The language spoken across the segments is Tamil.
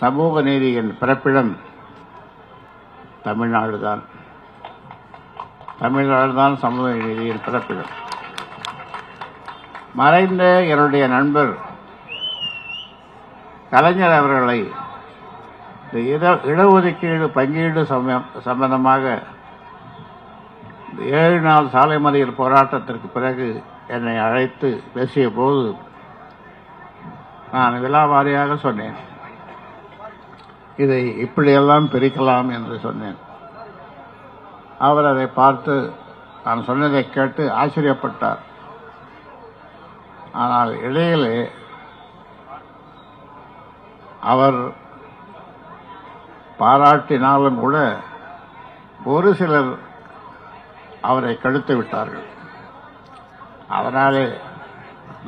சமூக நீதியின் பிறப்பிடம் தமிழ்நாடு தான். தமிழ்நாடு தான் சமூக நீதியின் பிறப்பிடம். மறைந்த என்னுடைய நண்பர் கலைஞர் அவர்களை இந்த இடஒதுக்கீடு பங்கீடு சம்பந்தமாக 7 நாள் சாலை மறியல் போராட்டத்திற்கு பிறகு என்னை அழைத்து பேசிய போது நான் விலாவாரியாக சொன்னேன், இதை இப்படியெல்லாம் பிரிக்கலாம் என்று சொன்னேன். அவர் அதை பார்த்து நான் சொன்னதை கேட்டு ஆச்சரியப்பட்டார். ஆனால் இடையிலே அவர் பாராட்டினாலும் கூட ஒரு சிலர் அவரை கெடுத்து விட்டார்கள். அதனாலே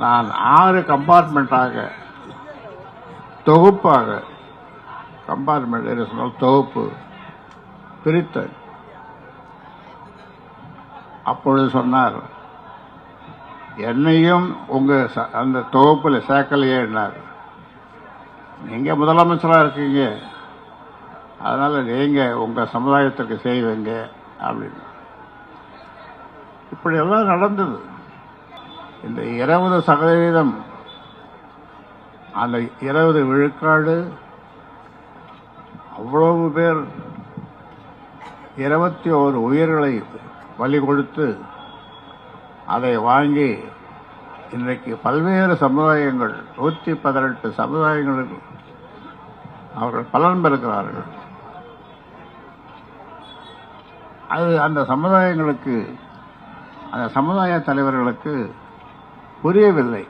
நான் 6 கம்பார்ட்மெண்ட்டாக தொகுப்பாக தொகுப்பு பிரித்தேன். அப்பொழுது சொன்னார், என்னையும் உங்க அந்த தொகுப்பில் சேர்க்கலையே என்னார். நீங்க முதலமைச்சராக இருக்கீங்க, அதனால நீங்க உங்க சமுதாயத்திற்கு செய்வீங்க அப்படின்னு. இப்படியெல்லாம் நடந்தது. இந்த 20% அந்த 20 விழுக்காடு அவ்வளவு பேர் 21 உயிர்களை பலி கொடுத்து அதை வாங்கி இன்றைக்கு பல்வேறு சமுதாயங்கள் 118 சமுதாயங்களுக்கு அவர்கள் பலன் பெறுகிறார்கள். அது அந்த சமுதாயங்களுக்கு, அந்த சமுதாய தலைவர்களுக்கு புரியவில்லை.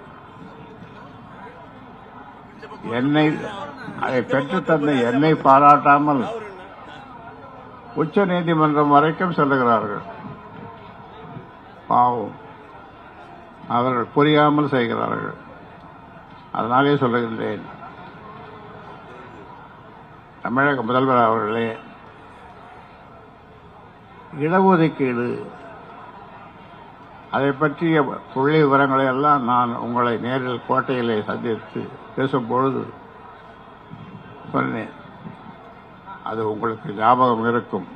என்னை அதை பெற்றுத்தந்த என்னை பாராட்டாமல் உச்ச நீதிமன்றம் வரைக்கும் செல்லுகிறார்கள். பாவம், அவர்கள் புரியாமல் செய்கிறார்கள். அதனாலே சொல்லுகின்றேன், தமிழக முதல்வர் அவர்களே, இடஒதுக்கீடு அதை பற்றிய புள்ளி விவரங்களை எல்லாம் நான் உங்களை நேரில் கோட்டையிலே சந்தித்து பேசும்பொழுது சொன்னேன். அது உங்களுக்கு ஞாபகம் இருக்கும்.